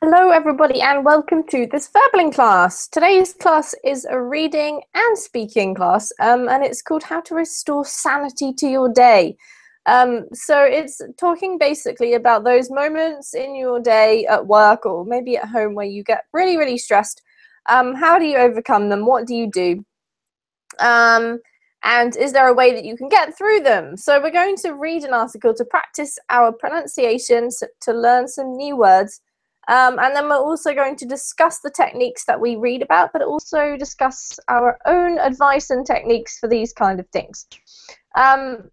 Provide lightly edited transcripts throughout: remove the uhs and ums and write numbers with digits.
Hello everybody and welcome to this Verbling class. Today's class is a reading and speaking class and it's called How to Restore Sanity to Your Day. So it's talking basically about those moments in your day at work or maybe at home where you get really stressed. How do you overcome them? What do you do? And is there a way that you can get through them? So we're going to read an article to practice our pronunciations, to learn some new words. And then we're also going to discuss the techniques that we read about, but also discuss our own advice and techniques for these kind of things.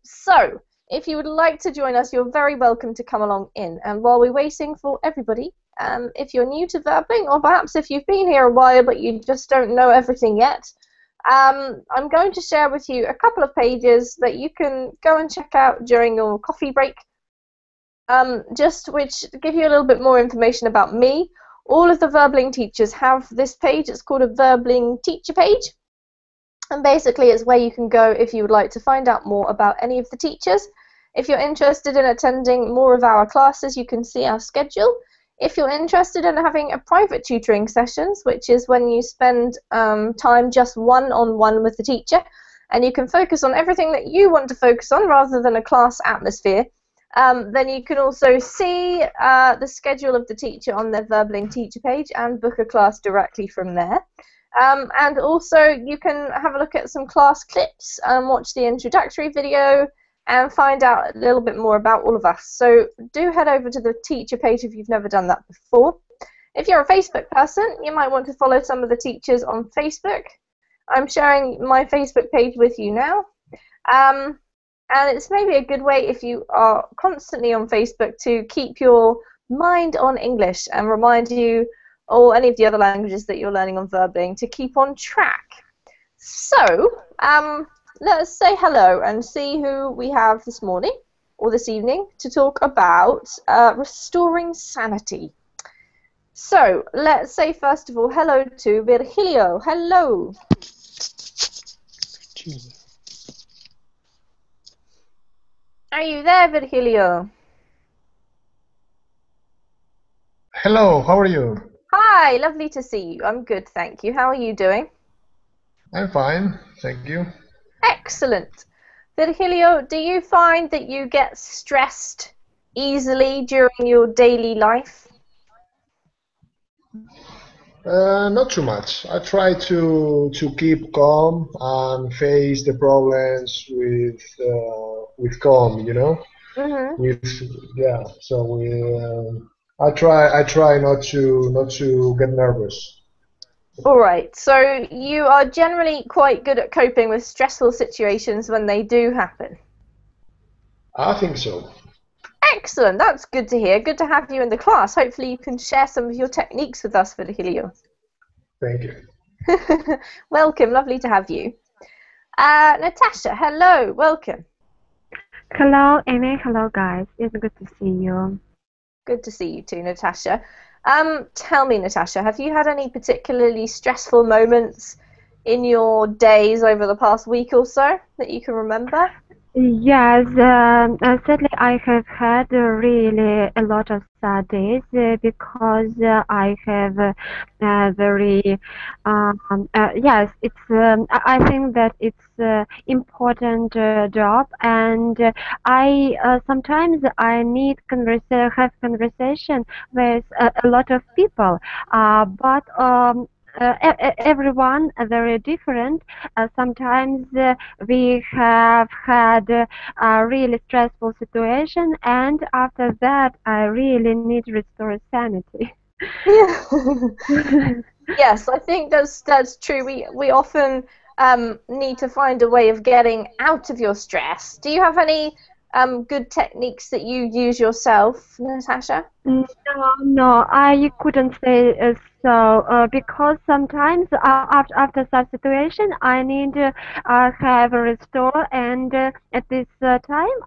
So if you would like to join us, you're very welcome to come along in. And while we're waiting for everybody, if you're new to verbing, or perhaps if you've been here a while but you just don't know everything yet, I'm going to share with you a couple of pages that you can go and check out during your coffee break. Just which give you a little bit more information about me. All of the Verbling teachers have this page. It's called a Verbling teacher page, and basically it's where you can go if you would like to find out more about any of the teachers. If you're interested in attending more of our classes, you can see our schedule. If you're interested in having a private tutoring sessions, which is when you spend time just one-on-one with the teacher, and you can focus on everything that you want to focus on rather than a class atmosphere, then you can also see the schedule of the teacher on their Verbling teacher page and book a class directly from there. And also you can have a look at some class clips and watch the introductory video and find out a little bit more about all of us. So do head over to the teacher page if you've never done that before. If you're a Facebook person, you might want to follow some of the teachers on Facebook. I'm sharing my Facebook page with you now. And it's maybe a good way, if you are constantly on Facebook, to keep your mind on English and remind you, or any of the other languages that you're learning on Verbling, to keep on track. So, let's say hello and see who we have this morning, or this evening, to talk about restoring sanity. So, let's say first of all hello to Virgilio. Hello. Are you there, Virgilio? Hello, how are you? Hi, lovely to see you. I'm good, thank you. How are you doing? I'm fine, thank you. Excellent. Virgilio, do you find that you get stressed easily during your daily life? Not too much. I try to keep calm and face the problems with calm, you know. Mm-hmm. I try not to get nervous. All right. So you are generally quite good at coping with stressful situations when they do happen. I think so. Excellent. That's good to hear. Good to have you in the class. Hopefully you can share some of your techniques with us, Virgilio. Thank you. Welcome. Lovely to have you. Natasha, hello. Welcome. Hello, Amy. Hello, guys. It's good to see you. Good to see you too, Natasha. Tell me, Natasha, have you had any particularly stressful moments in your days over the past week or so that you can remember? Yes, sadly, I have had really a lot of sad days because I have very yes, it's I think that it's important job, and I sometimes I need have conversation with a lot of people, but everyone very different. Sometimes we have had a really stressful situation, and after that I really need to restore sanity. Yeah. Yes, I think that's true. We often need to find a way of getting out of your stress. Do you have any good techniques that you use yourself, Natasha? No, I couldn't say so because sometimes after such situation I need to have a restore, and at this time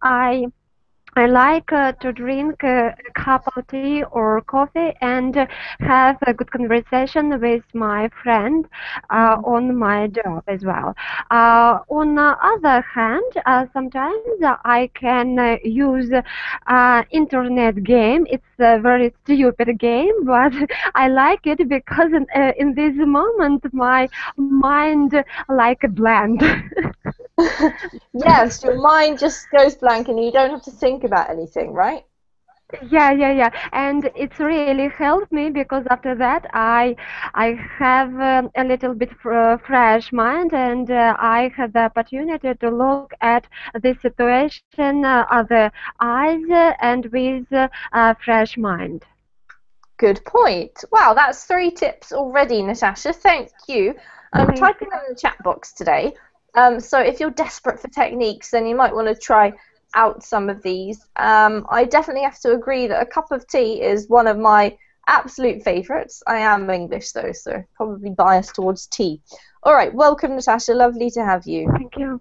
I like to drink a cup of tea or coffee and have a good conversation with my friend on my job as well. On the other hand, sometimes I can use internet game. It's a very stupid game, but I like it because in this moment my mind like a blank. Yes, your mind just goes blank and you don't have to think about anything, right? Yeah. And it's really helped me because after that I have a little bit fresh mind and I have the opportunity to look at the situation other eyes and with fresh mind. Good point. Wow, that's 3 tips already, Natasha. Thank you. I'm Thank typing them in the chat box today. So if you're desperate for techniques, then you might want to try out some of these. I definitely have to agree that a cup of tea is one of my absolute favourites. I am English though, so probably biased towards tea. All right, welcome, Natasha. Lovely to have you. Thank you.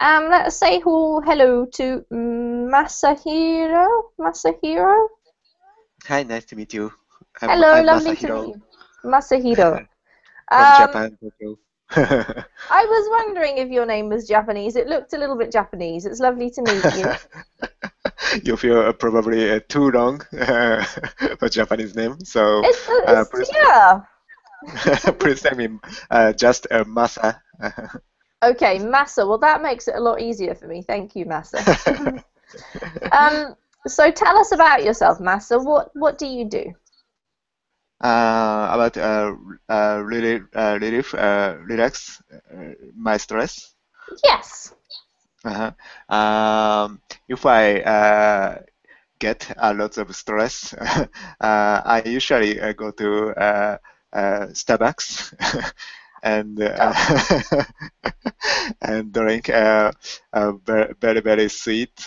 Let's say hello to Masahiro. Masahiro. Hi, nice to meet you. Hello, I'm lovely to meet Masahiro you. Masahiro. from Japan, Tokyo. I was wondering if your name was Japanese. It looked a little bit Japanese. It's lovely to meet you. You feel probably too long for Japanese name, so please, Yeah. please tell me just Massa. Okay, Massa. Well, that makes it a lot easier for me. Thank you, Massa. So tell us about yourself, Massa. What do you do? About really relax my stress. Yes. If I get a lot of stress, I usually go to Starbucks and and drink very sweet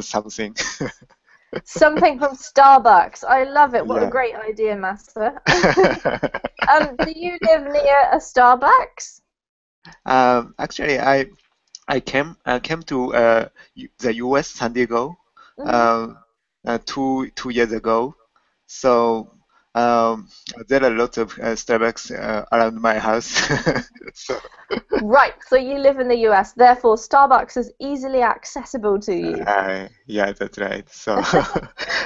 something. Something from Starbucks. I love it. What a Yeah. great idea, Massa. Do you live near a Starbucks? Actually, I came to the U.S. San Diego two years ago. So there are lots of Starbucks around my house. So Right, so you live in the US, therefore Starbucks is easily accessible to you. yeah, that's right. So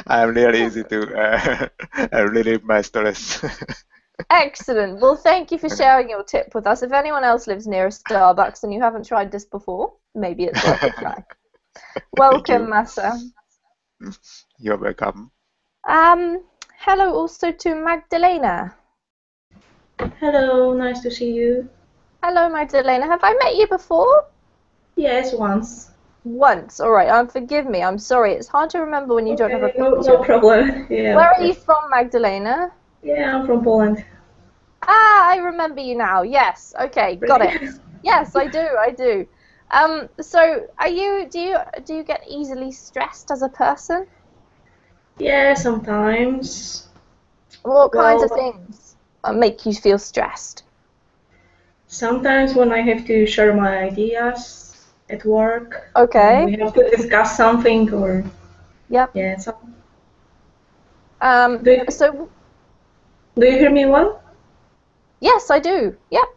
I'm really easy to relieve my stress. Excellent. Well, thank you for sharing your tip with us. If anyone else lives near a Starbucks and you haven't tried this before, maybe it's worth a try. Welcome, Massa. You're welcome. Hello also to Magdalena. Hello, nice to see you. Hello, Magdalena. Have I met you before? Yes, once. Once. All right. Forgive me. I'm sorry. It's hard to remember when you don't have a Okay, no picture. problem. Yeah, Where of are you course. from, Magdalena? Yeah, I'm from Poland. Ah, I remember you now. Yes. Okay, got it. Really? Yes, I do. So do you get easily stressed as a person? Yeah, sometimes. What kinds of Well, things make you feel stressed? sometimes when I have to share my ideas at work, and Okay. we have to discuss something, or Yep. yeah, so Um, do you, so do you hear me well? yes, I do. Yep.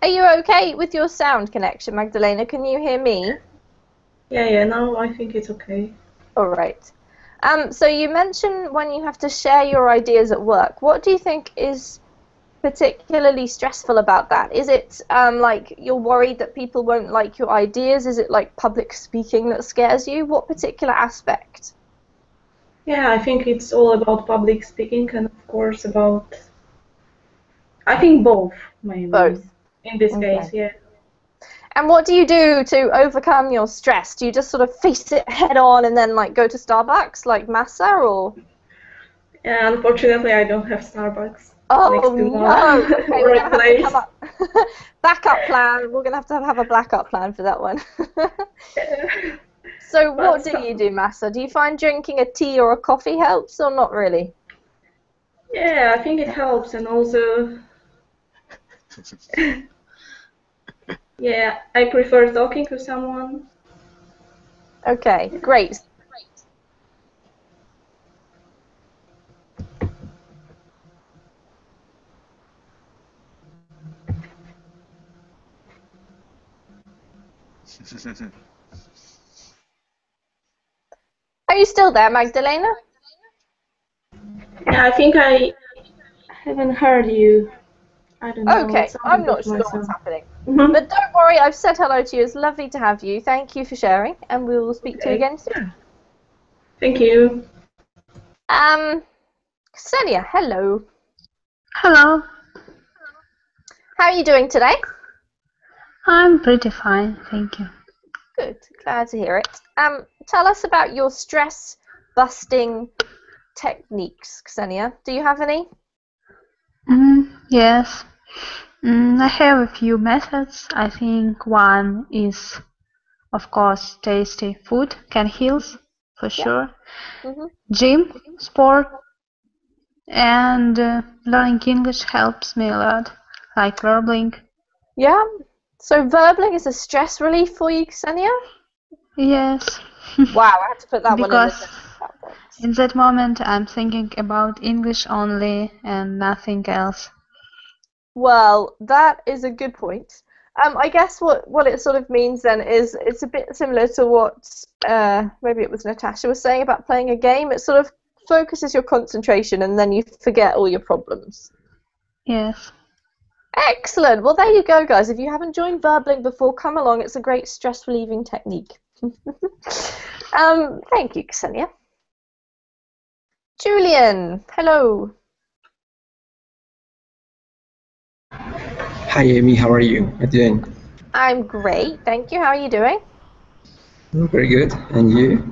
Are you okay with your sound connection, Magdalena? Can you hear me? Yeah, now I think it's okay. All right. So you mentioned when you have to share your ideas at work. What do you think is particularly stressful about that? Is it like you're worried that people won't like your ideas? Is it like public speaking that scares you? What particular aspect? Yeah, I think it's all about public speaking and of course about, I think both mainly Both. in this Okay. case, yeah. And what do you do to overcome your stress? Do you just sort of face it head on and then like go to Starbucks like Massa or? Yeah, unfortunately, I don't have Starbucks next Oh to no! my Okay, we're gonna have to come workplace. up backup plan. We're gonna have a backup plan for that one. So what But do you do, Massa? Do you find drinking a tea or a coffee helps or not really? yeah, I think it helps, and also Yeah, I prefer talking to someone. Okay, great. Are you still there, Magdalena? Yeah, I think I haven't heard you. I don't know, Okay, it's I'm something not with sure my what's sound. happening. Mhm. But don't worry, I've said hello to you. It's lovely to have you. Thank you for sharing, and we will speak to you Okay, again soon. thank you. Celia, hello. Hello, How are you doing today? I'm pretty fine, thank you. Good, glad to hear it. Tell us about your stress busting techniques, Ksenia. Do you have any? Yes, I have a few methods. I think one is, of course, tasty food can heal, for Yeah. sure. Mm-hmm. Gym, sport, and learning English helps me a lot, like verbling. Yeah. So verbling is a stress relief for you, Ksenia? Yes, Wow, I have to put that one in the because chat box. in that moment I'm thinking about English only and nothing else. Well, that is a good point. I guess what it sort of means then is it's a bit similar to what maybe it was Natasha was saying about playing a game. It sort of focuses your concentration and then you forget all your problems. Yes. Excellent. Well, there you go, guys. If you haven't joined Verbling before, come along. It's a great stress relieving technique. Thank you, Ksenia. Julian, hello. Hi Amy, how are you? How are you doing? I'm great. Thank you. How are you doing? Very good. And you?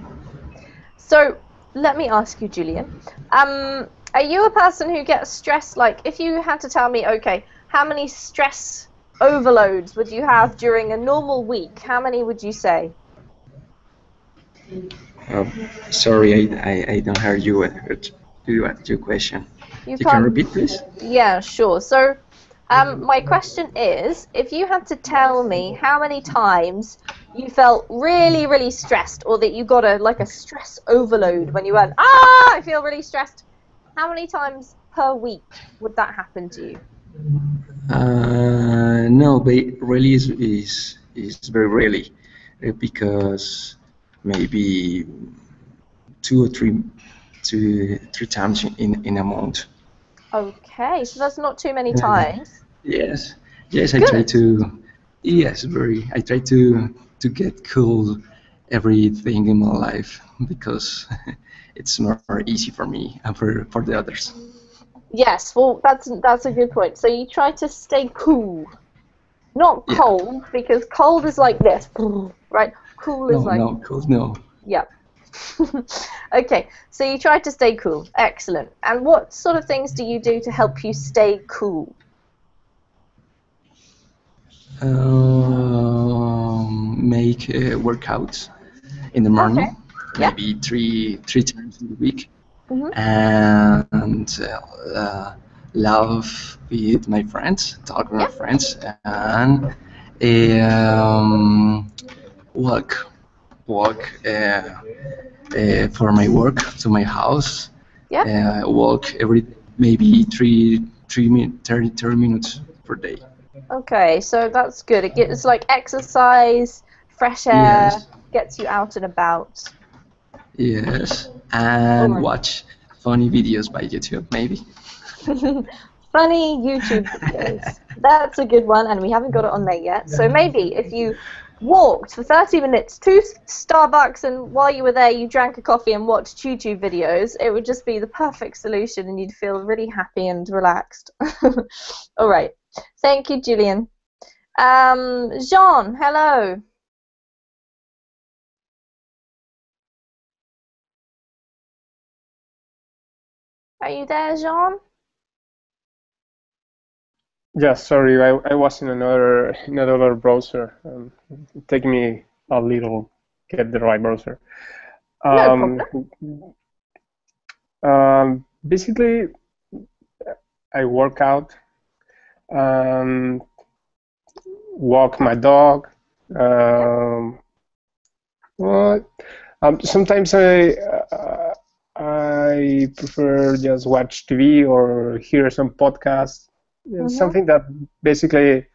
So, let me ask you, Julian. Are you a person who gets stressed? Like, if you had to tell me, okay, how many stress overloads would you have during a normal week? How many would you say? Sorry, I don't hear you. Your question. You You can can't. repeat, please? Yeah, sure. So, my question is, if you had to tell me how many times you felt really, really stressed, or that you got a stress overload when you went, I feel really stressed. How many times per week would that happen to you? No, but really is very rarely because maybe two or three times in a month. Okay, so that's not too many times. Yes, yes, I try Good. to. Yes, very. I try to get cool everything in my life because it's more easy for me and for the others. Yes, well, that's a good point. So you try to stay cool, not Yeah. cold, because cold is like this, right? Cool is No, like, no, cool. No. yeah. Okay, so you try to stay cool. Excellent. And what sort of things do you do to help you stay cool? Make workouts in the Okay. morning, Yeah. maybe three times in the week, Hmm. and love with my friends, talk with my Yeah. friends, and um, walk for my work to my house. Yeah. Walk every maybe 30 minutes per day. Okay, so that's good. It gets like exercise, fresh air, Yes, gets you out and about. yes, All and right. watch funny videos by YouTube maybe. Funny YouTube videos. That's a good one, and we haven't got it on there yet. So maybe if you walked for 30 minutes to Starbucks and while you were there you drank a coffee and watched YouTube videos, it would just be the perfect solution and you'd feel really happy and relaxed. All right. Thank you, Julian. Jean, hello. Are you there, Jean? Yeah, sorry, I was in another browser. It take me a little get the right browser. No problem. Basically, I work out. walk my dog. Well, sometimes I prefer just watch TV or hear some podcast. Something that basically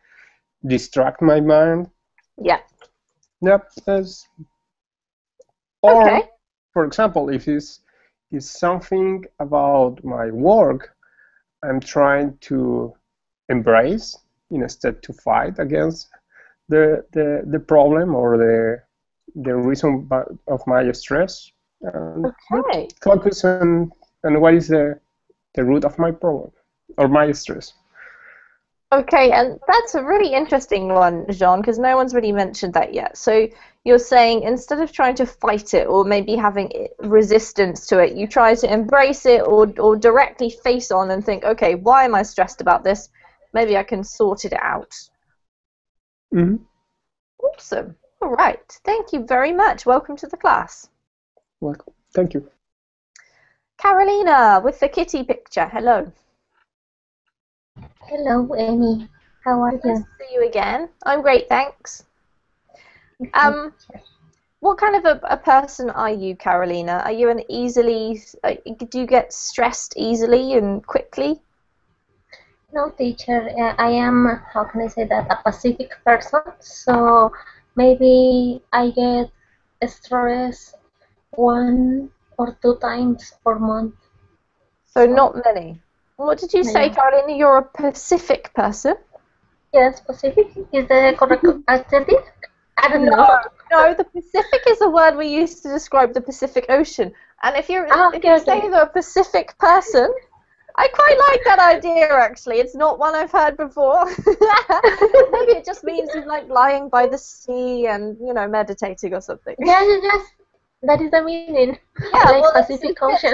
distract my mind. Yeah. Yep. Or, for example, if it's something about my work, I'm trying to embrace instead to fight against the problem or the reason of my stress. Focus on what is the root of my problem or my stress. Okay, and that's a really interesting one, Jean, because no one's really mentioned that yet. So you're saying instead of trying to fight it or maybe having resistance to it, you try to embrace it or directly face on and think, okay, why am I stressed about this? Maybe I can sort it out. Mm-hmm. Awesome. All right. Thank you very much. Welcome to the class. Welcome. Thank you. Carolina with the kitty picture. Hello. Hello, Amy. How are you? Nice to see you again. I'm great, thanks. What kind of a person are you, Carolina? Are you do you get stressed easily and quickly? No, teacher. I am, how can I say that, a Pacific person. So maybe I get stressed 1 or 2 times per month. So not many. What did you say, Carolina? You're a Pacific person? Yes, Pacific is the correct adjective. I don't know. No, the Pacific is a word we use to describe the Pacific Ocean. And if you say you're a Pacific person, I quite like that idea, actually. It's not one I've heard before. Maybe it just means you like lying by the sea and, meditating or something. Yes. That is the meaning. Yeah, Pacific Ocean.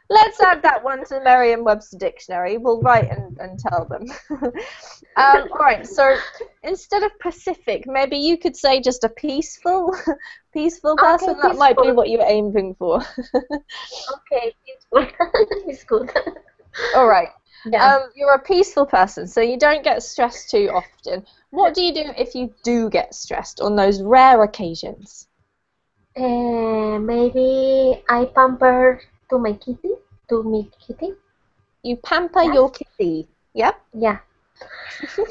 Let's add that one to the Merriam-Webster dictionary. We'll write and tell them. All right, so instead of Pacific, maybe you could say just a peaceful person. Okay, that might be what you're aiming for. Okay, peaceful. It's good. All right. Yeah. You're a peaceful person, so you don't get stressed too often. What do you do if you do get stressed on those rare occasions? Maybe I pamper to my kitty. You pamper your kitty, yeah? Yeah.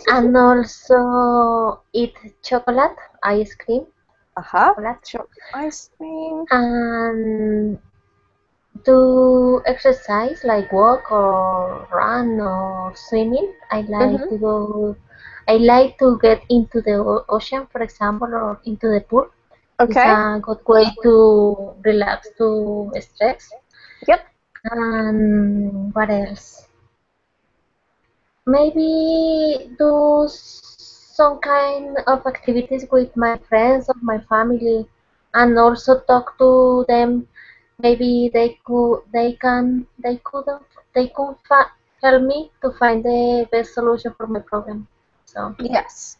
And also eat chocolate, ice cream. Chocolate ice cream. And do exercise like walk or run or swimming. I like to get into the ocean, for example, or into the pool. Okay. It's a good way to relax, to stress. Yep. And what else? Maybe do some kind of activities with my friends or my family, and also talk to them. Maybe they could help me to find the best solution for my problem. So yes.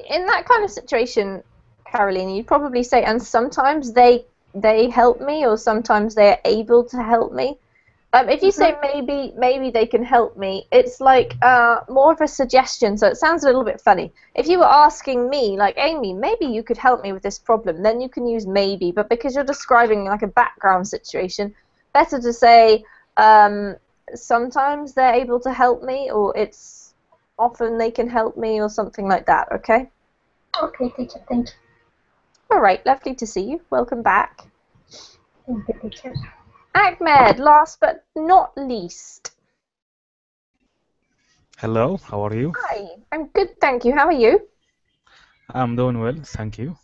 In that kind of situation, Carolina, you'd probably say, and sometimes they help me, or sometimes they're able to help me. If you say maybe they can help me, it's like more of a suggestion, so it sounds a little bit funny. If you were asking me, like, Amy, maybe you could help me with this problem, then you can use maybe, but because you're describing like a background situation, better to say sometimes they're able to help me, or it's often they can help me, or something like that, okay? Okay, teacher, thank you. All right, lovely to see you. Welcome back. Thank you, teacher. Ahmed, last but not least. Hello, how are you? Hi, I'm good, thank you. How are you? I'm doing well, thank you.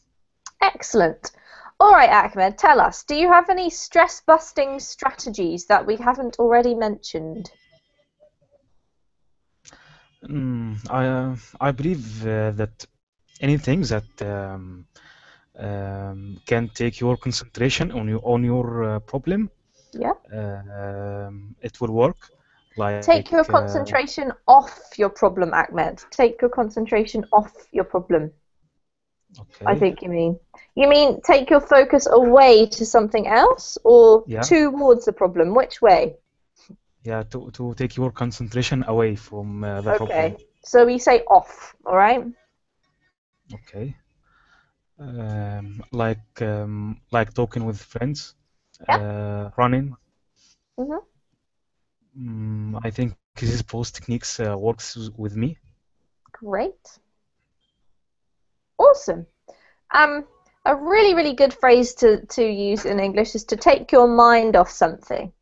Excellent. All right, Ahmed, tell us, do you have any stress-busting strategies that we haven't already mentioned? I believe that anything that can take your concentration on your problem, it will work. Like take your concentration off your problem, Ahmed. Take your concentration off your problem. Okay. I think you mean. You mean take your focus away to something else, or towards the problem? Which way? yeah, to take your concentration away from the problem. Okay. So we say off, all right? Okay. Like talking with friends, Yeah. running. Mhm. I think these both techniques works with me. Great. Awesome. A really, really good phrase to use in English is to take your mind off something.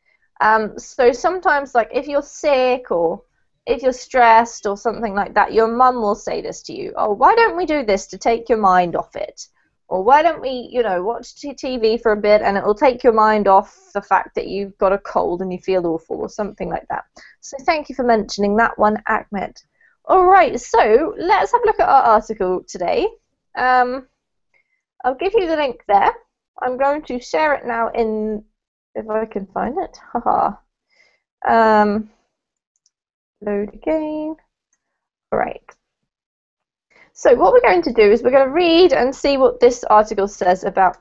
So sometimes, like, if you're sick or if you're stressed or something like that, your mum will say this to you. Oh, why don't we do this to take your mind off it? Or why don't we, watch TV for a bit and it will take your mind off the fact that you've got a cold and you feel awful or something like that. So thank you for mentioning that one, Ahmed. All right, so let's have a look at our article today. I'll give you the link there. I'm going to share it now if I can find it. Haha. Load again. All right. So what we're going to do is we're going to read and see what this article says about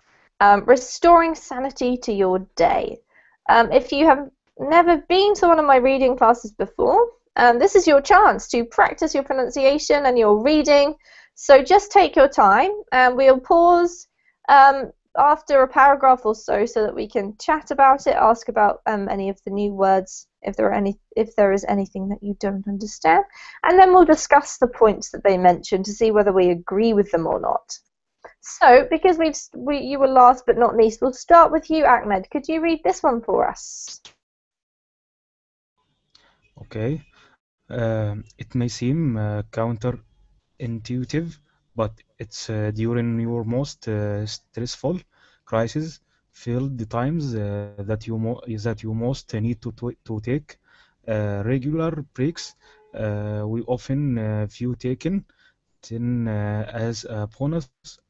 restoring sanity to your day. If you have never been to one of my reading classes before, this is your chance to practice your pronunciation and your reading. So just take your time, and we'll pause after a paragraph or so that we can chat about it, ask about any of the new words, if there is anything that you don't understand, and then we'll discuss the points that they mentioned to see whether we agree with them or not. So, because you were last but not least, we'll start with you, Ahmed. Could you read this one for us? Okay. It may seem counterintuitive, but it's during your most stressful, crisis-filled times that you most need to take regular breaks. We often view taking 10 as a bonus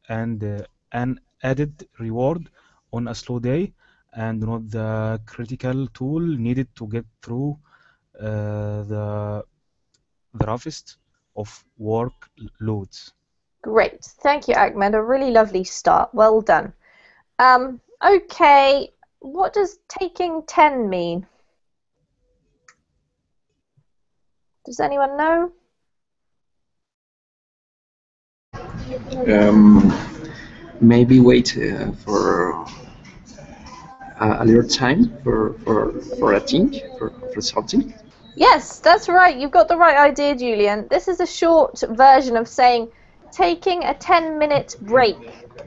and an added reward on a slow day, and not the critical tool needed to get through the roughest of work loads. Great. Thank you, Ahmed. A really lovely start. Well done. Okay. What does taking 10 mean? Does anyone know? Maybe wait for a little time for a thing, for something. Yes, that's right. You've got the right idea, Julian. This is a short version of saying taking a 10-minute break.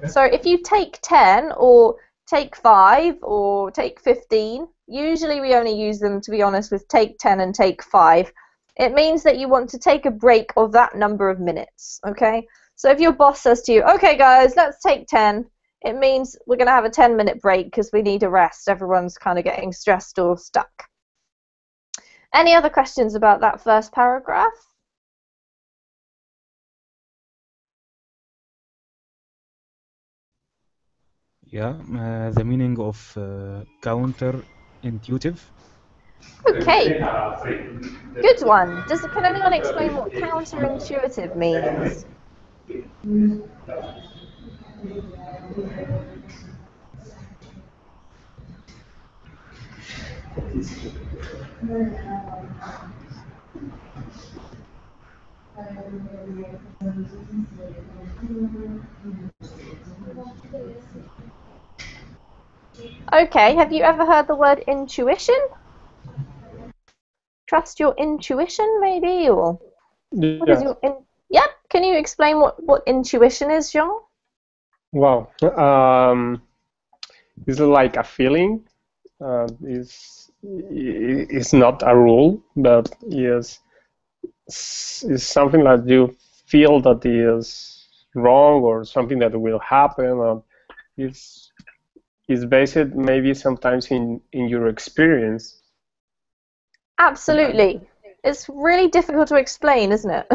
So if you take 10 or take 5 or take 15, usually we only use them, to be honest, with take 10 and take 5. It means that you want to take a break of that number of minutes, okay? So if your boss says to you, okay guys, let's take 10, it means we're going to have a 10-minute break because we need a rest. Everyone's kind of getting stressed or stuck. Any other questions about that first paragraph? Yeah, the meaning of counterintuitive. Okay, good one. Can anyone explain what counterintuitive means? Okay, have you ever heard the word intuition? Trust your intuition, maybe, or what is Yeah. your Yep. Can you explain what intuition is, Jean? Wow. It's like a feeling. It's not a rule, but is something that you feel that is wrong or something that will happen. It's based maybe sometimes in your experience. Absolutely. It's really difficult to explain, isn't it?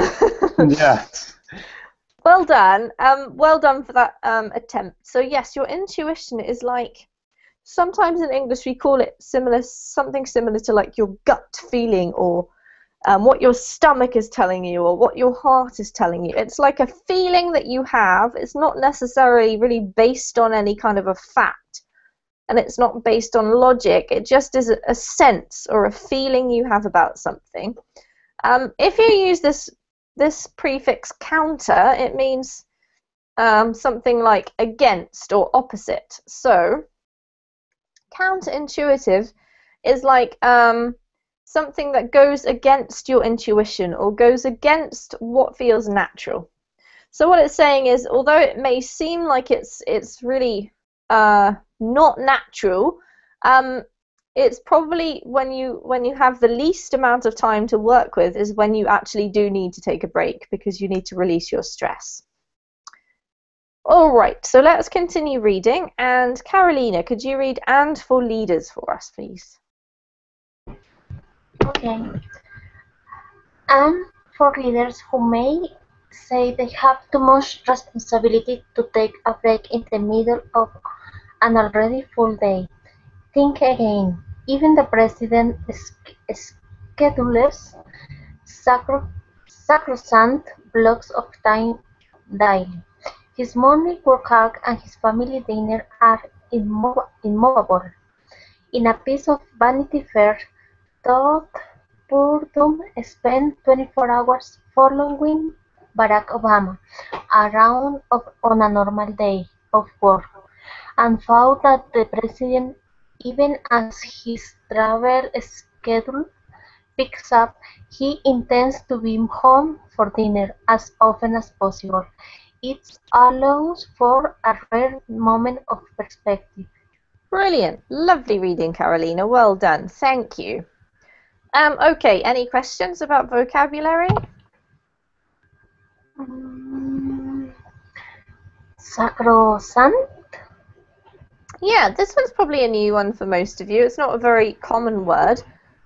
Yeah. Well done. Well done for that attempt. So yes, your intuition is like, sometimes in English we call it something similar to like your gut feeling, or what your stomach is telling you, or what your heart is telling you. It's like a feeling that you have. It's not necessarily really based on any kind of a fact. and it's not based on logic. It just is a sense or a feeling you have about something. If you use this prefix counter, it means something like against or opposite. So counterintuitive is like something that goes against your intuition or goes against what feels natural. So what it's saying is, although it may seem like it's really not natural, it's probably when you have the least amount of time to work with is when you actually do need to take a break, because you need to release your stress. All right, so let's continue reading. And Carolina, could you read "and for leaders" for us, please? Okay. And for leaders who may say they have too much responsibility to take a break in the middle of an already full day, think again. Even the president schedules sacrosanct blocks of time daily. His morning workout and his family dinner are immovable. In a piece of Vanity Fair, Todd Purdom spent 24 hours following Barack Obama around on a normal day of work, and found that the president, even as his travel schedule picks up, he intends to be home for dinner as often as possible. It allows for a rare moment of perspective. Brilliant. Lovely reading, Carolina. Well done. Thank you. Okay, any questions about vocabulary? Sacrosanct? Yeah, this one's probably a new one for most of you. It's not a very common word.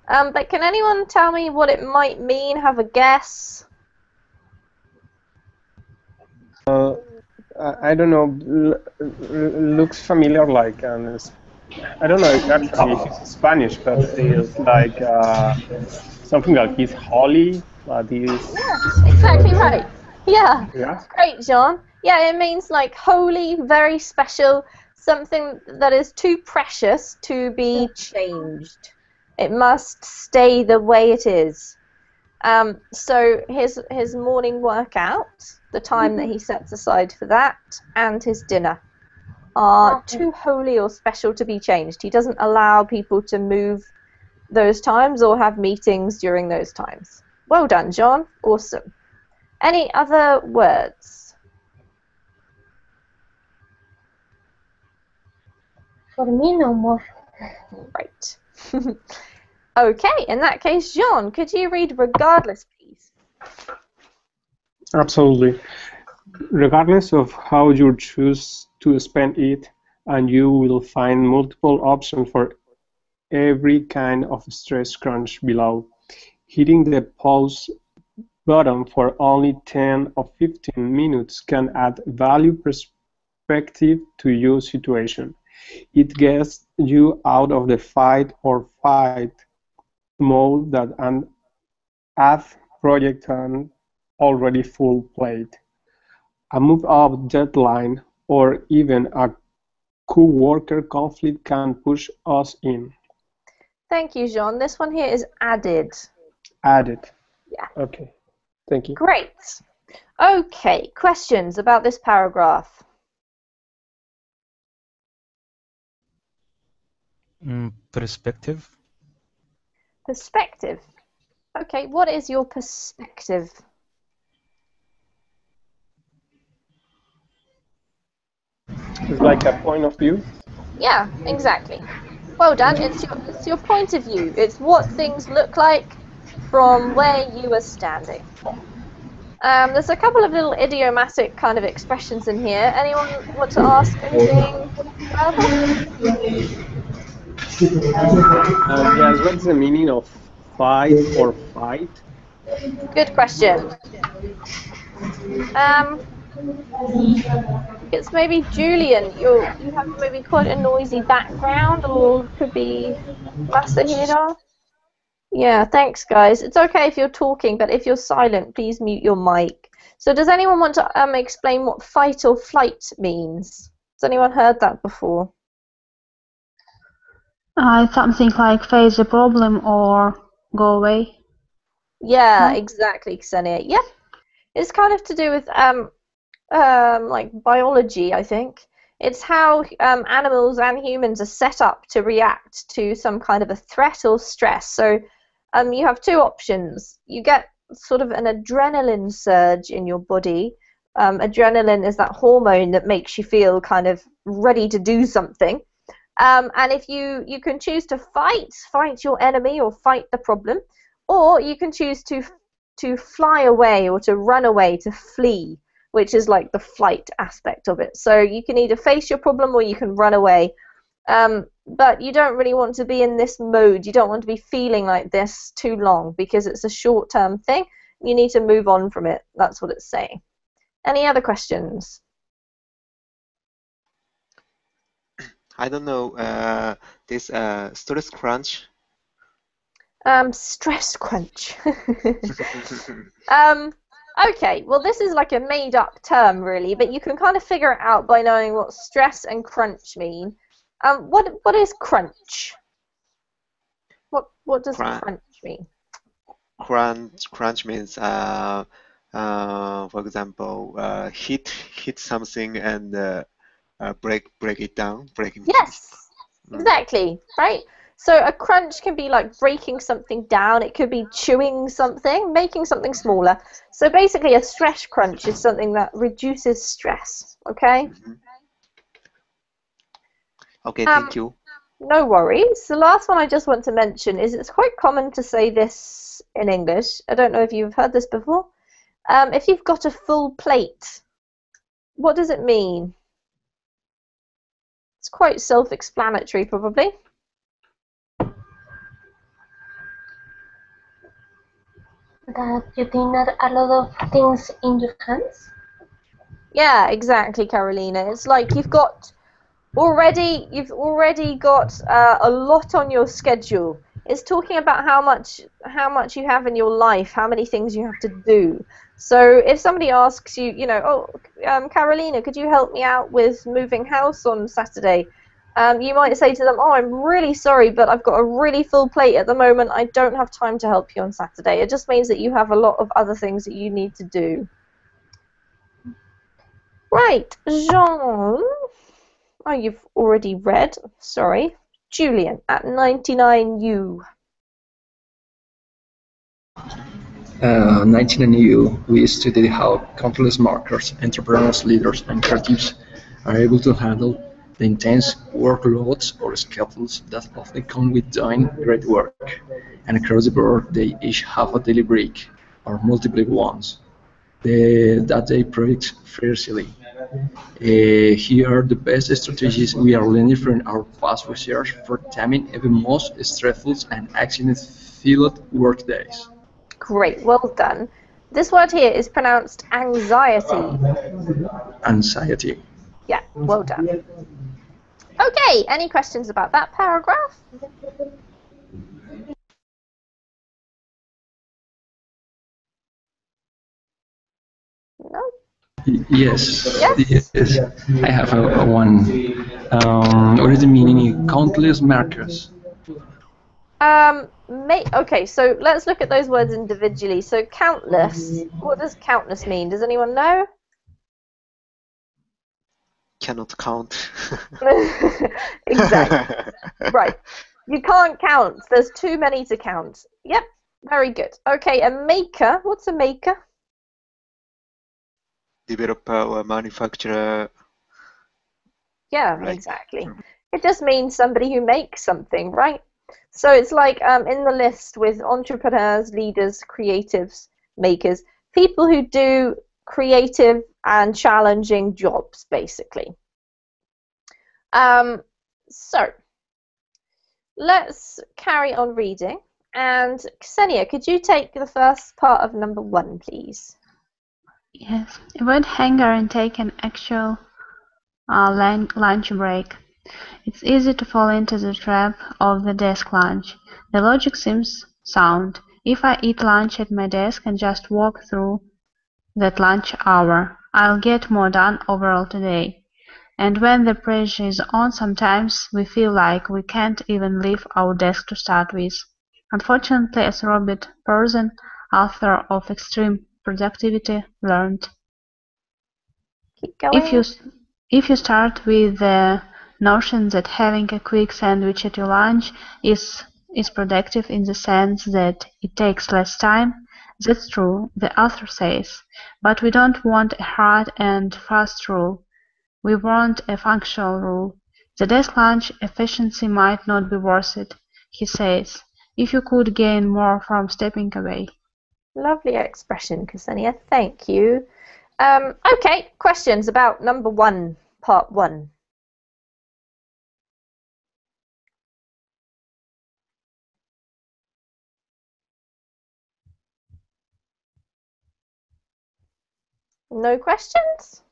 But can anyone tell me what it might mean? Have a guess? I don't know. Looks familiar, like I don't know actually if it's Spanish, but it's like something like it's holy. Yeah, exactly right. Yeah. Yeah. Great, Jean. Yeah, it means like holy, very special, something that is too precious to be changed. It must stay the way it is. So his morning workout, the time that he sets aside for that, and his dinner are too holy or special to be changed. He doesn't allow people to move those times or have meetings during those times. Well done, John. Awesome. Any other words? For me, no more. Right. Okay, in that case, Jean, could you read "regardless," please? Absolutely. Regardless of how you choose to spend it, and you will find multiple options for every kind of stress crunch below. Hitting the pause button for only 10 or 15 minutes can add value perspective to your situation. It gets you out of the fight or fight mode that an ad project an already full plate. A move-up deadline or even a co-worker conflict can push us in. Thank you, Jean. This one here is added. Added. Yeah. Okay. Thank you. Great. Okay, questions about this paragraph? Perspective. Perspective. Okay, what is your perspective? It's like a point of view. Yeah, exactly. Well done. It's your point of view. It's what things look like from where you are standing. There's a couple of little idiomatic kind of expressions in here. Anyone want to ask anything further? Yes, what's the meaning of fight or fight? Good question. It's maybe Julian. You have maybe quite a noisy background, or could be Massa here. Yeah, thanks, guys. It's okay if you're talking, but if you're silent, please mute your mic. So does anyone want to explain what fight or flight means? Has anyone heard that before? Something like face the problem or go away. Yeah, No? exactly, Ksenia. Yeah, it's kind of to do with like biology, I think. It's how animals and humans are set up to react to some kind of a threat or stress. So you have two options. You get sort of an adrenaline surge in your body. Adrenaline is that hormone that makes you feel kind of ready to do something. And if you can choose to fight your enemy or fight the problem, or you can choose to fly away or to run away, to flee, which is like the flight aspect of it. So you can either face your problem or you can run away. But you don't really want to be in this mode. You don't want to be feeling like this too long because it's a short-term thing. You need to move on from it. That's what it's saying. Any other questions? I don't know. This stress crunch. Stress crunch. Okay, well this is like a made-up term really, but you can kind of figure it out by knowing what stress and crunch mean. What is crunch? What does crunch mean? Crunch means for example, hit something and break it down. Yes, exactly, right? So a crunch can be like breaking something down. It could be chewing something, making something smaller. So basically a stress crunch is something that reduces stress, okay? Okay, thank you. No worries. The last one I just want to mention is it's quite common to say this in English. I don't know if you've heard this before. If you've got a full plate, what does it mean? It's quite self-explanatory, probably. That you think that a lot of things in your hands? Yeah, exactly, Carolina. It's like you've already got a lot on your schedule. It's talking about how much you have in your life, how many things you have to do. So if somebody asks you, Carolina, could you help me out with moving house on Saturday? You might say to them, oh, I'm really sorry, but I've got a really full plate at the moment. I don't have time to help you on Saturday. It just means that you have a lot of other things that you need to do. Right, Jean. Oh, you've already read. Sorry. Julian, at 99U. 19 we studied how countless marketers, entrepreneurs, leaders, and creatives are able to handle the intense workloads or schedules that often come with doing great work. And across the board, they each have a daily break, or multiple ones, that they project fiercely. Here are the best strategies we are learning from our past research for taming even most stressful and accident-filled workdays. Great, well done. This word here is pronounced anxiety. Anxiety. Yeah, well done. Okay, any questions about that paragraph? No? Yes. I have a one. What is the meaning of countless markers? Okay, so let's look at those words individually. So countless, what does countless mean? Does anyone know? Cannot count. Exactly. Right. You can't count. There's too many to count. Yep. Very good. Okay, a maker. What's a maker? Developer or manufacturer. Yeah, exactly. It just means somebody who makes something, right? So it's like in the list with entrepreneurs, leaders, creatives, makers, people who do creative and challenging jobs, basically. So let's carry on reading. And Ksenia, could you take the first part of number 1, please? Yes. Avoid hunger and take an actual lunch break. It's easy to fall into the trap of the desk lunch. The logic seems sound. If I eat lunch at my desk and just walk through that lunch hour, I'll get more done overall today. And when the pressure is on, sometimes we feel like we can't even leave our desk to start with. Unfortunately, as Robert Person, author of Extreme Productivity, learned, Keep going. if you start with the notion that having a quick sandwich at your lunch is productive in the sense that it takes less time, that's true, the author says. But we don't want a hard and fast rule. We want a functional rule. The desk lunch efficiency might not be worth it, he says, if you could gain more from stepping away. Lovely expression, Ksenia. Thank you. Okay, questions about number 1, part 1. No questions?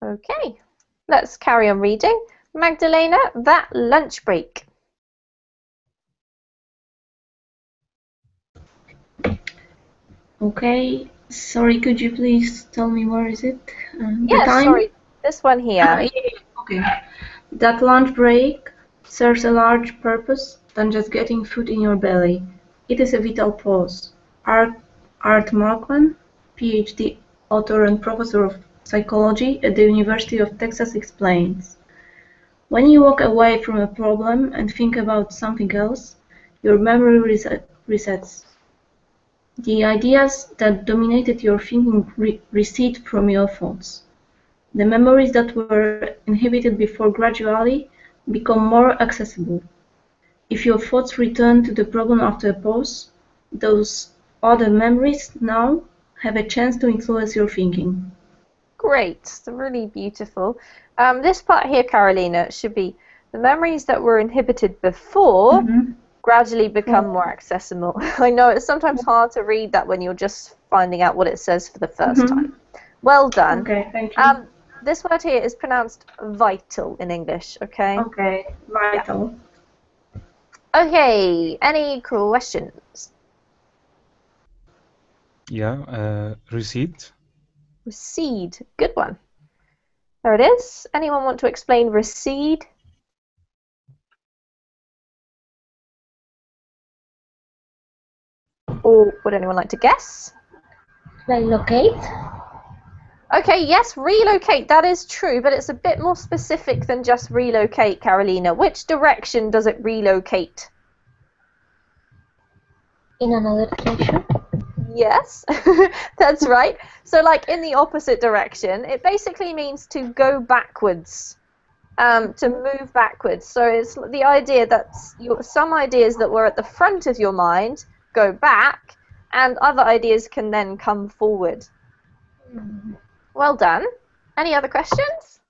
Okay, let's carry on reading. Magdalena, that lunch break. Okay, sorry, could you please tell me where is it? The Yes, time? sorry, this one here. Yeah, okay. That lunch break serves a large purpose than just getting food in your belly. It is a vital pause. Art Markman, PhD author and professor of psychology at the University of Texas, explains. When you walk away from a problem and think about something else, your memory resets. The ideas that dominated your thinking recede from your thoughts. The memories that were inhibited before gradually become more accessible. If your thoughts return to the problem after a pause, those other memories now have a chance to influence your thinking. Great, really beautiful. This part here, Carolina, should be the memories that were inhibited before gradually become more accessible. I know it's sometimes hard to read that when you're just finding out what it says for the first time. Well done. Okay, thank you. This word here is pronounced vital in English, okay? Okay, vital. Yeah. Okay, any questions? Yeah, recede. Recede, good one. There it is. Anyone want to explain recede? Or would anyone like to guess? Relocate? Okay, yes, relocate, that is true, but it's a bit more specific than just relocate, Carolina. Which direction does it relocate? In another direction? Yes, that's right. So like in the opposite direction, it basically means to go backwards, to move backwards. So it's the idea that some ideas that were at the front of your mind go back, and other ideas can then come forward. Well done. Any other questions?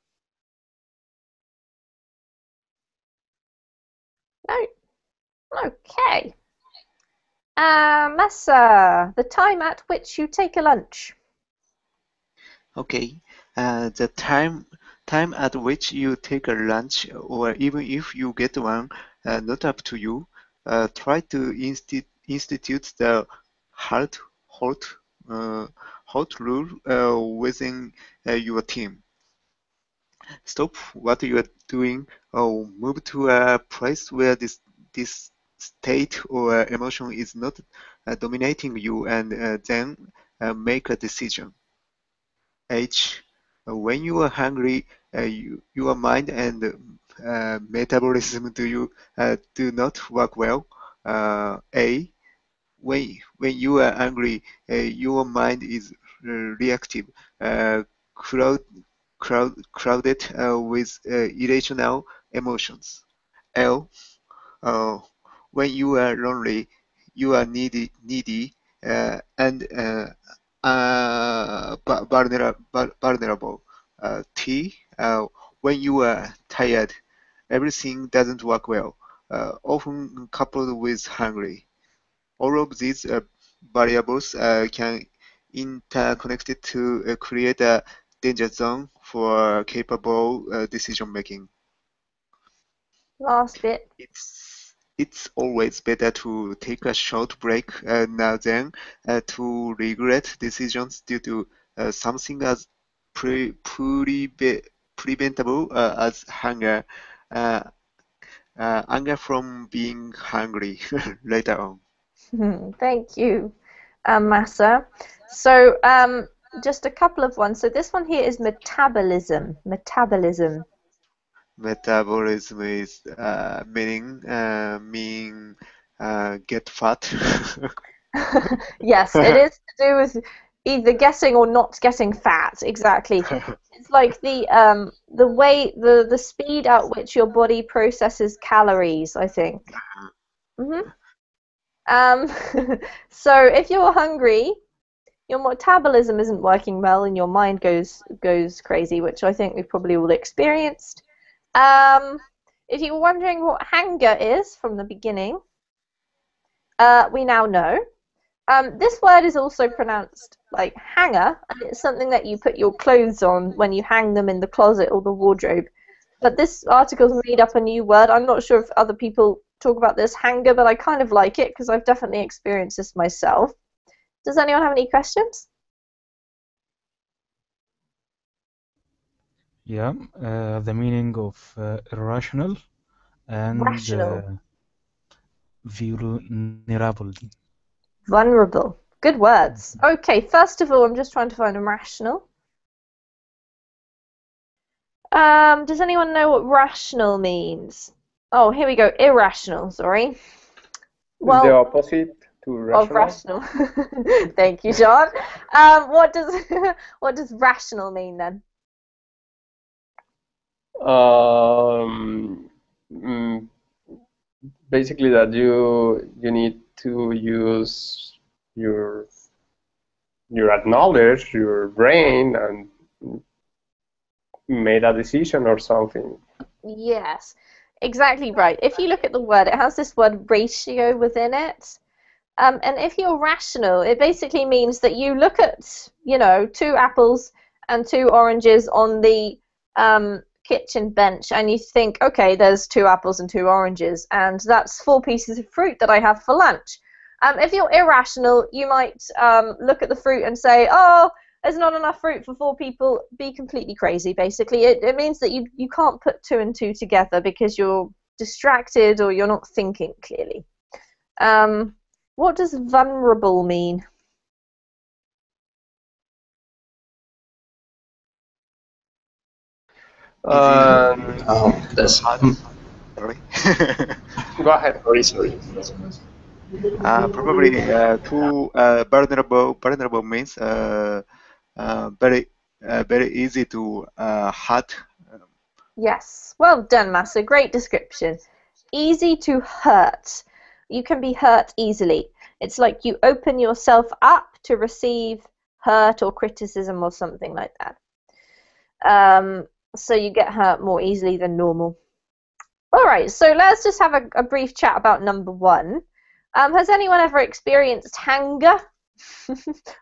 No? Okay. Massa, the time at which you take a lunch. Okay, the time at which you take a lunch, or even if you get one, not up to you. Try to institute the hot hot hot rule within your team. Stop what you are doing, or move to a place where this state or emotion is not dominating you, and then make a decision. H. When you are hungry, your mind and metabolism do not work well. A. When you are angry, your mind is reactive, uh, crowd, crowded with irrational emotions. L. Uh, when you are lonely, you are needy and vulnerable. T. When you are tired, everything doesn't work well, often coupled with hungry. All of these variables can interconnect to create a danger zone for capable decision making. Last bit. It's always better to take a short break now than to regret decisions due to something preventable as hunger, anger from being hungry later on. Thank you, Massa. So just a couple of ones. So this one here is metabolism. Metabolism. Metabolism is mean get fat. Yes, it is to do with either getting or not getting fat. Exactly. It's like the way the speed at which your body processes calories, I think. So if you're hungry, your metabolism isn't working well and your mind goes crazy, which I think we've probably all experienced. If you were wondering what hunger is from the beginning, we now know. This word is also pronounced like hanger, and it's something that you put your clothes on when you hang them in the closet or the wardrobe. But this article's made up a new word. I'm not sure if other people talk about this hanger, but I kind of like it because I've definitely experienced this myself. Does anyone have any questions? Yeah, the meaning of irrational and Rational. vulnerable. Vulnerable. Good words. Okay, first of all, I'm just trying to find a rational. Does anyone know what rational means? Oh, here we go. Irrational, sorry. Well, the opposite to rational. Of rational. Thank you, John. What does rational mean then? Basically that you need to use your knowledge, your brain, and made a decision or something. Yes, exactly right. If you look at the word, it has this word ratio within it. And if you're rational, it basically means that you look at, 2 apples and 2 oranges on the kitchen bench and you think, okay, there's 2 apples and 2 oranges, and that's 4 pieces of fruit that I have for lunch. If you're irrational, you might look at the fruit and say, oh, there's not enough fruit for 4 people. Be completely crazy, basically. It means that you can't put 2 and 2 together because you're distracted or you're not thinking clearly. What does vulnerable mean? That's Sorry. Go ahead. Sorry. Probably too vulnerable means very easy to hurt. Yes, well done, Massa. Great description. Easy to hurt. You can be hurt easily. It's like you open yourself up to receive hurt or criticism or something like that. So you get hurt more easily than normal. All right, so let's just have a brief chat about number 1. Has anyone ever experienced hunger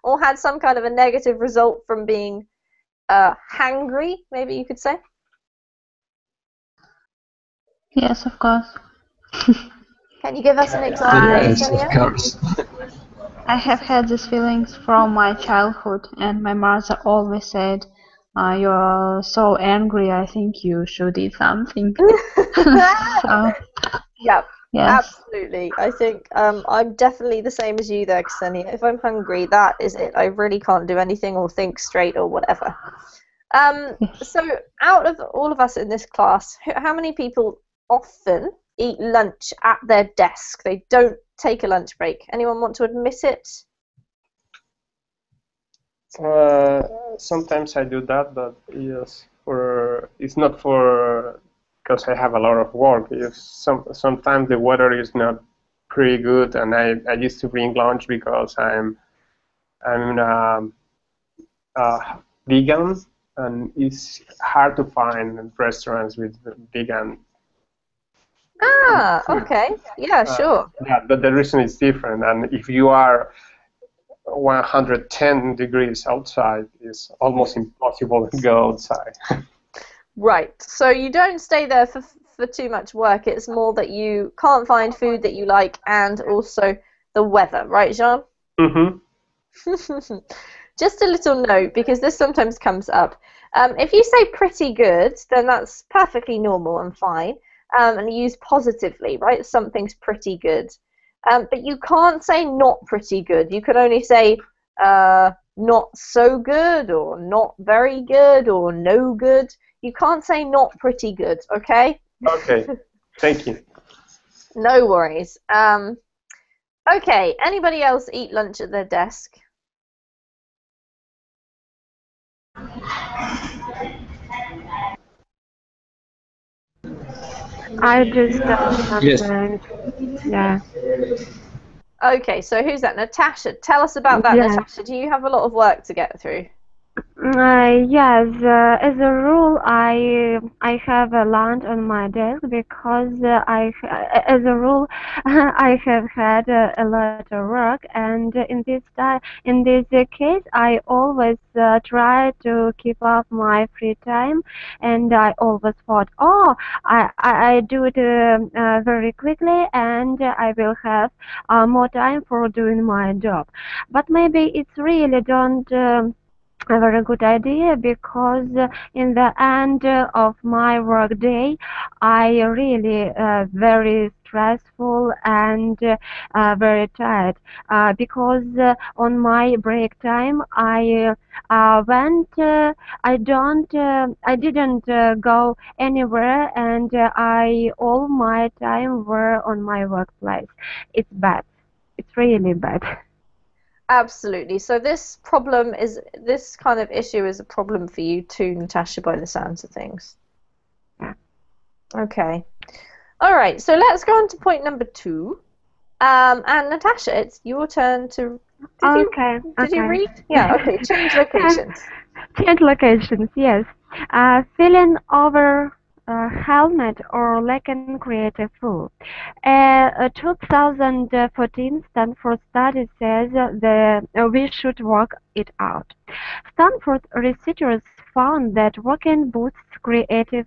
or had some kind of a negative result from being hangry, maybe you could say? Yes, of course. Can you give us an example? Yes, of course. I have had these feelings from my childhood, and my mother always said, you're so angry, I think you should eat something. Yep, yes. absolutely. I think I'm definitely the same as you there, Ksenia. If I'm hungry, that is it. I really can't do anything or think straight or whatever. So out of all of us in this class, how many people often eat lunch at their desk? They don't take a lunch break. Anyone want to admit it? Sometimes I do that, but yes, it's not for because I have a lot of work. Sometimes the weather is not pretty good, and I used to bring lunch because I'm vegan, and it's hard to find restaurants with vegan. Okay. Yeah, sure. Yeah, but the reason is different, and if you are 110 degrees outside, it's almost impossible to go outside. Right. So you don't stay there for too much work. It's more that you can't find food that you like, and also the weather, right, Jean? Mm-hmm. Just a little note, because this sometimes comes up. If you say pretty good, then that's perfectly normal and fine, and used positively, right? Something's pretty good. But you can't say not pretty good. You could only say not so good, or not very good, or no good. You can't say not pretty good, okay? Okay, thank you. No worries. Okay, anybody else eat lunch at their desk? I just Yes. sometimes. Yeah. Okay, so who's that? Natasha. Tell us about that, Yes. Natasha. Do you have a lot of work to get through? Yes, as a rule, I have a lunch on my desk because as a rule, I have had a lot of work, and in this case, I always try to keep up my free time, and I always thought, oh, I do it very quickly, and I will have more time for doing my job. But maybe it's really don't. A very good idea, because in the end of my work day I really very stressful and very tired, because on my break time I didn't go anywhere, and all my time were on my workplace. It's bad. It's really bad. Absolutely. So this kind of issue is a problem for you too, Natasha, by the sounds of things. Okay. All right. So let's go on to point number 2. And Natasha, it's your turn to. Did you read? Yeah. Okay. Change locations. Change locations. Yes. Feeling overwhelmed or lacking creative flow. A 2014 Stanford study says we should work it out. Stanford researchers found that working boosts creative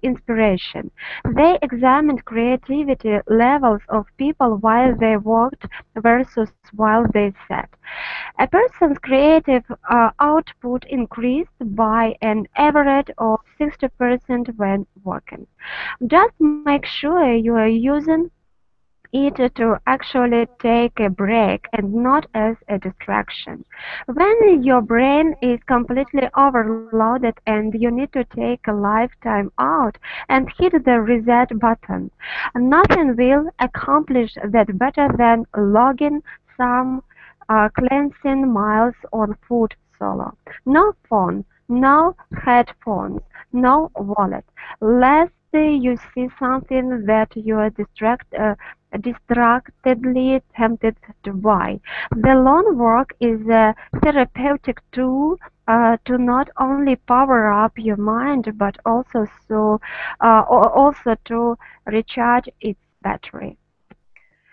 inspiration. They examined creativity levels of people while they worked versus while they sat. A person's creative output increased by an average of 60% when working. Just make sure you are using it to actually take a break and not as a distraction. When your brain is completely overloaded and you need to take a lifetime out and hit the reset button, nothing will accomplish that better than logging some cleansing miles on foot solo. No phone, no headphones, no wallet. Lest you see something that you are distractedly tempted to buy. The lone work is a therapeutic tool to not only power up your mind, but also to recharge its battery.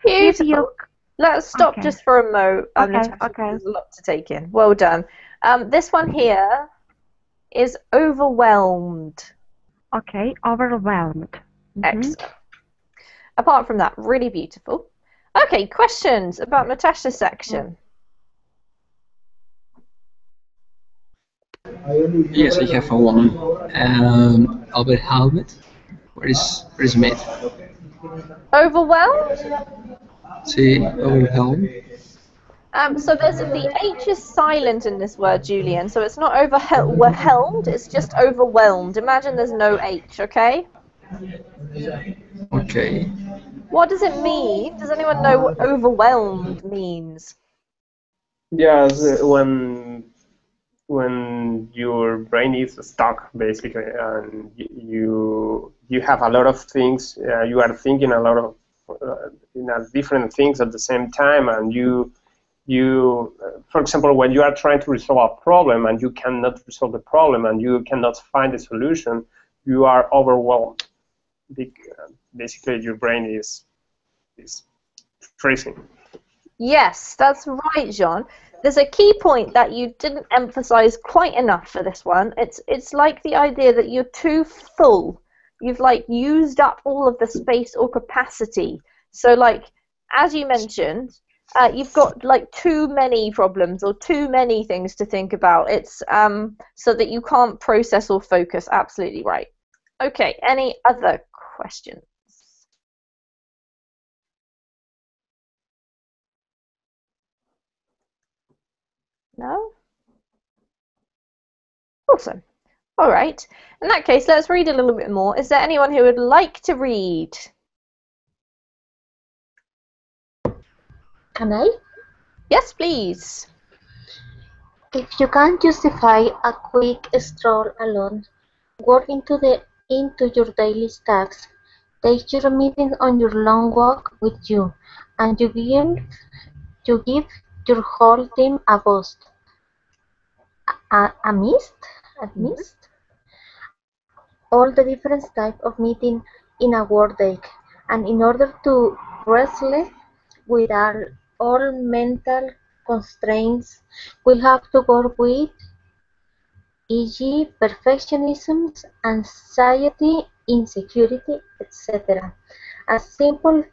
Beautiful. Let's stop just for a moment. Okay. There's a lot to take in. Well done. This one here is overwhelmed. Okay, overwhelmed. Excellent. Apart from that, really beautiful. Okay, questions about Natasha's section? Yes, I have one. Overwhelmed. Where is made? Overwhelmed? See, overwhelmed. So the H is silent in this word, Julian. So it's not overwhelmed, it's just overwhelmed. Imagine there's no H, okay? Okay. What does it mean? Does anyone know what overwhelmed means? Yes, when your brain is stuck, basically, and you have a lot of things, you are thinking a lot of different things at the same time, and you for example, when you are trying to resolve a problem and you cannot resolve the problem and you cannot find a solution, you are overwhelmed. Basically, your brain is freezing. Yes, that's right, Jean. There's a key point that you didn't emphasize quite enough for this one. It's like the idea that you're too full. You've used up all of the space or capacity. So as you mentioned, you've got like too many problems or too many things to think about. It's so that you can't process or focus. Absolutely right. Okay, any other questions? No? Awesome. All right. In that case, let's read a little bit more. Is there anyone who would like to read? Can I? Yes, please. If you can justify a quick stroll alone, work into your daily tasks. Take your meeting on your long walk with you, and you give your whole team a boost. A mist? All the different type of meeting in a workday, and in order to wrestle with all mental constraints, we'll have to work with e.g. perfectionism, anxiety, insecurity, etc. A simple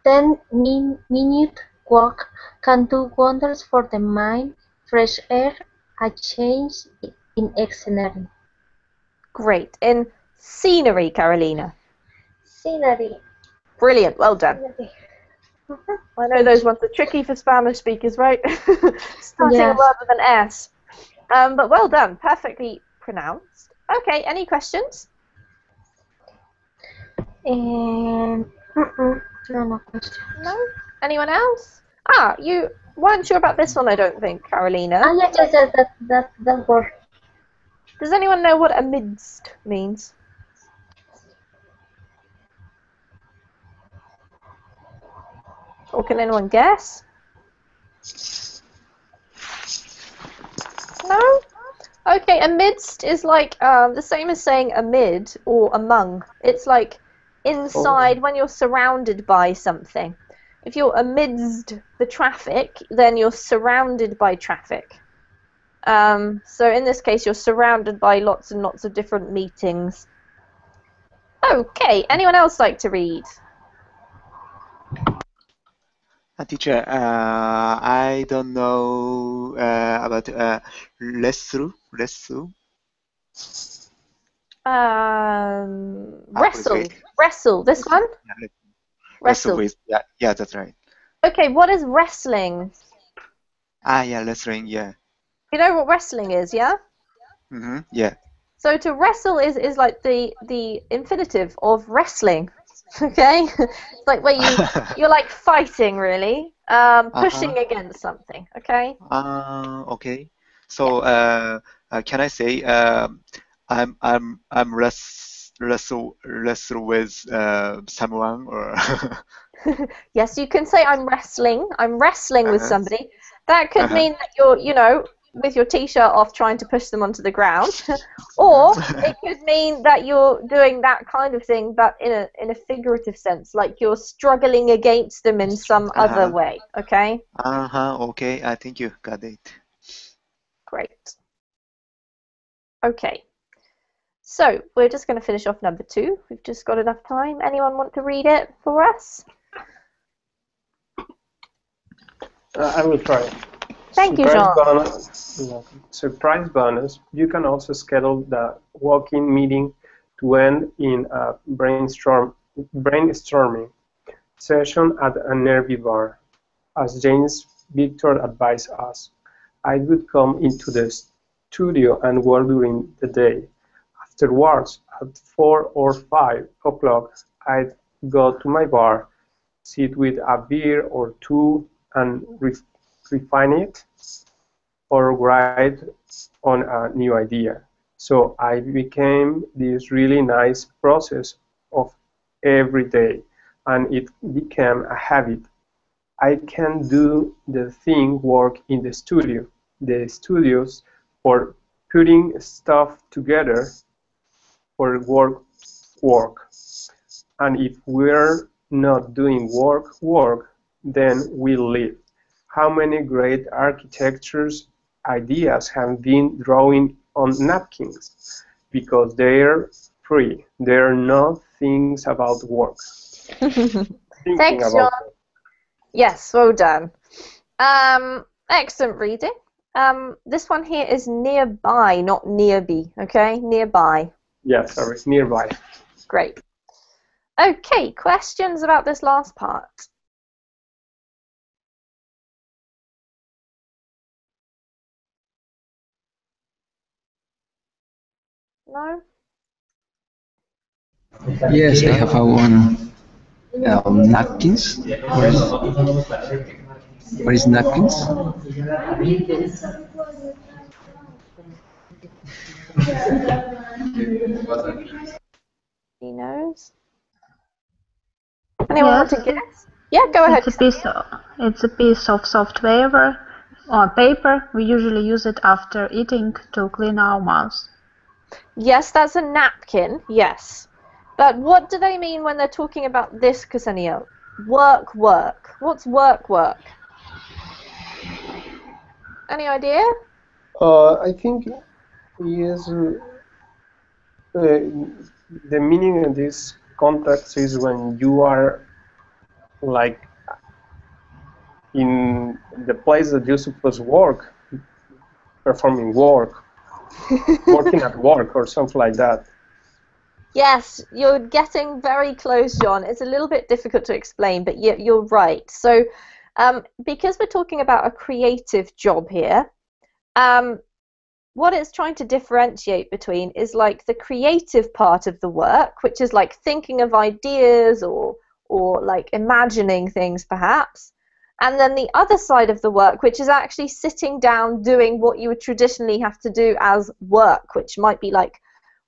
10-minute walk can do wonders for the mind, fresh air, a change in scenery. Great. In scenery, Carolina. Scenery. Brilliant. Well done. Scenery. I know those ones are tricky for Spanish speakers, right? Starting a Yes. word with an S. But well done. Perfectly pronounced. Okay, any questions? No question. No? Anyone else? You weren't sure about this one, I don't think, Carolina. Yes, that word. Does anyone know what amidst means? Or can anyone guess? No? Okay, amidst is like the same as saying amid or among. It's like inside when you're surrounded by something. If you're amidst the traffic, then you're surrounded by traffic. So in this case, you're surrounded by lots and lots of different meetings. Okay, anyone else like to read? Teacher, I don't know about wrestle. Wrestle. Wrestle. This one? Yeah, Wrestle. with, yeah, that's right. Okay, what is wrestling? Yeah, wrestling, yeah. You know what wrestling is, yeah? Yeah. So to wrestle is like the infinitive of wrestling. Okay? It's like where you're like fighting really, pushing against something, okay? Okay. So can I say I'm wrestle with someone or Yes, you can say I'm wrestling. I'm wrestling with somebody. That could mean that you're, with your t-shirt off trying to push them onto the ground. Or it could mean that you're doing that kind of thing, but in a figurative sense, like you're struggling against them in some other way, okay? Okay, I think you got it. Great. Okay. So we're just going to finish off number 2. We've just got enough time. Anyone want to read it for us? I will try. Thank you, Jean. Surprise bonus. You can also schedule the walk-in meeting to end in a brainstorming session at a nearby bar. As James Victor advised us, I would come into the studio and work during the day. Afterwards, at 4 or 5 o'clock, I'd go to my bar, sit with a beer or two, and refine it or write on a new idea. So I became this really nice process of every day, and it became a habit. I can do the thing work in the studio. The studios for putting stuff together for work. And if we're not doing work, then we'll leave. How many great architectures ideas have been drawing on napkins? Because they're free. They're not things about work. Thanks, John. Yes, well done. Excellent reading. This one here is nearby, not nearby, okay? Nearby. Yes, sorry, nearby. Great. Okay, questions about this last part? No? Yes, I have a one. Napkins. What is napkins? He knows. Anyone want to Yes, guess? Yeah, go ahead. it's a piece of software or paper. We usually use it after eating to clean our mouths. Yes, that's a napkin, yes. But what do they mean when they're talking about this, Ksenia? Work, work. What's work, work? Any idea? I think is the meaning in this context is when you are like in the place that you're supposed to work, performing work, working at work or something like that. Yes, you're getting very close, John. It's a little bit difficult to explain, but you're right. So, because we're talking about a creative job here, what it's trying to differentiate between is like the creative part of the work, which is like thinking of ideas or like imagining things perhaps, and then the other side of the work, which is actually sitting down doing what you would traditionally have to do as work, which might be like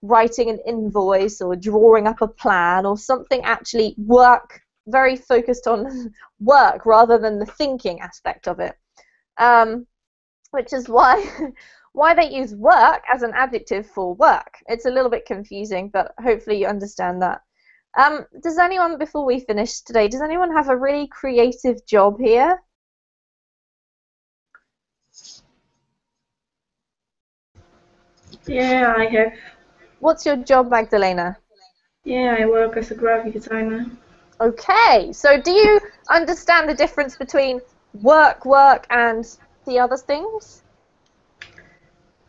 writing an invoice or drawing up a plan or something actually work, very focused on work rather than the thinking aspect of it, which is why they use work as an adjective for work. It's a little bit confusing, but hopefully you understand that. Does anyone, before we finish today, does anyone have a really creative job here? Yeah, I have. What's your job, Magdalena? Yeah, I work as a graphic designer. Okay, so do you understand the difference between work, and the other things?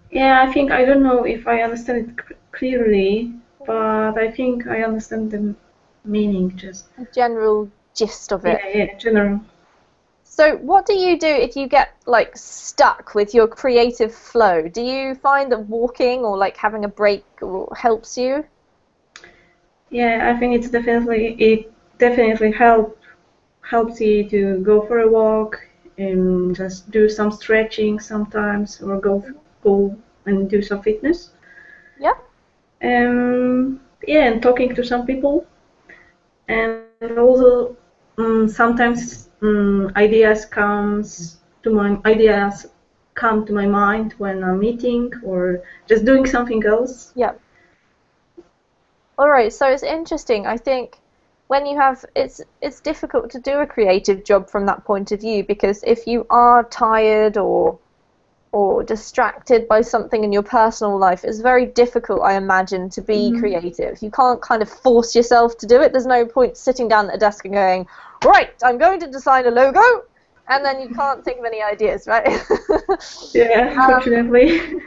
Yeah, I don't know if I understand it clearly, but I think I understand the meaning, just The general gist of it. yeah, general. So what do you do if you get like stuck with your creative flow? Do you find that walking or like having a break helps you? Yeah, I think it definitely helps you to go for a walk and just do some stretching sometimes, or go and do some fitness. Yeah. Yeah, and talking to some people, and also sometimes ideas come to my mind when I'm eating or just doing something else. Yeah. All right, so it's interesting. I think when you have it's difficult to do a creative job from that point of view, because if you are tired or distracted by something in your personal life, it's very difficult, I imagine, to be creative. You can't kind of force yourself to do it. There's no point sitting down at a desk and going, right, I'm going to design a logo, and then you can't think of any ideas, right? Yeah, unfortunately.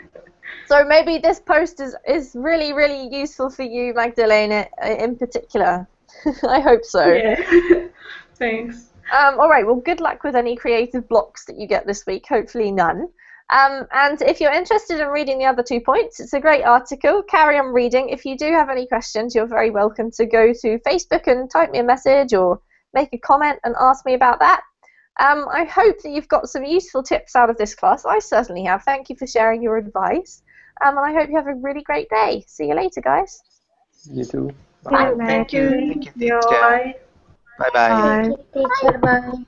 So maybe this post is really, really useful for you, Magdalena, in particular. I hope so. Yeah. Thanks. All right, well, good luck with any creative blocks that you get this week. Hopefully none. And if you're interested in reading the other 2 points, it's a great article. Carry on reading. If you do have any questions, you're very welcome to go to Facebook and type me a message or make a comment and ask me about that. I hope that you've got some useful tips out of this class. I certainly have. Thank you for sharing your advice. And I hope you have a really great day. See you later, guys. You too. Bye. Thank you. Thank you, teacher. Bye. Bye bye. Thank you, teacher. Bye.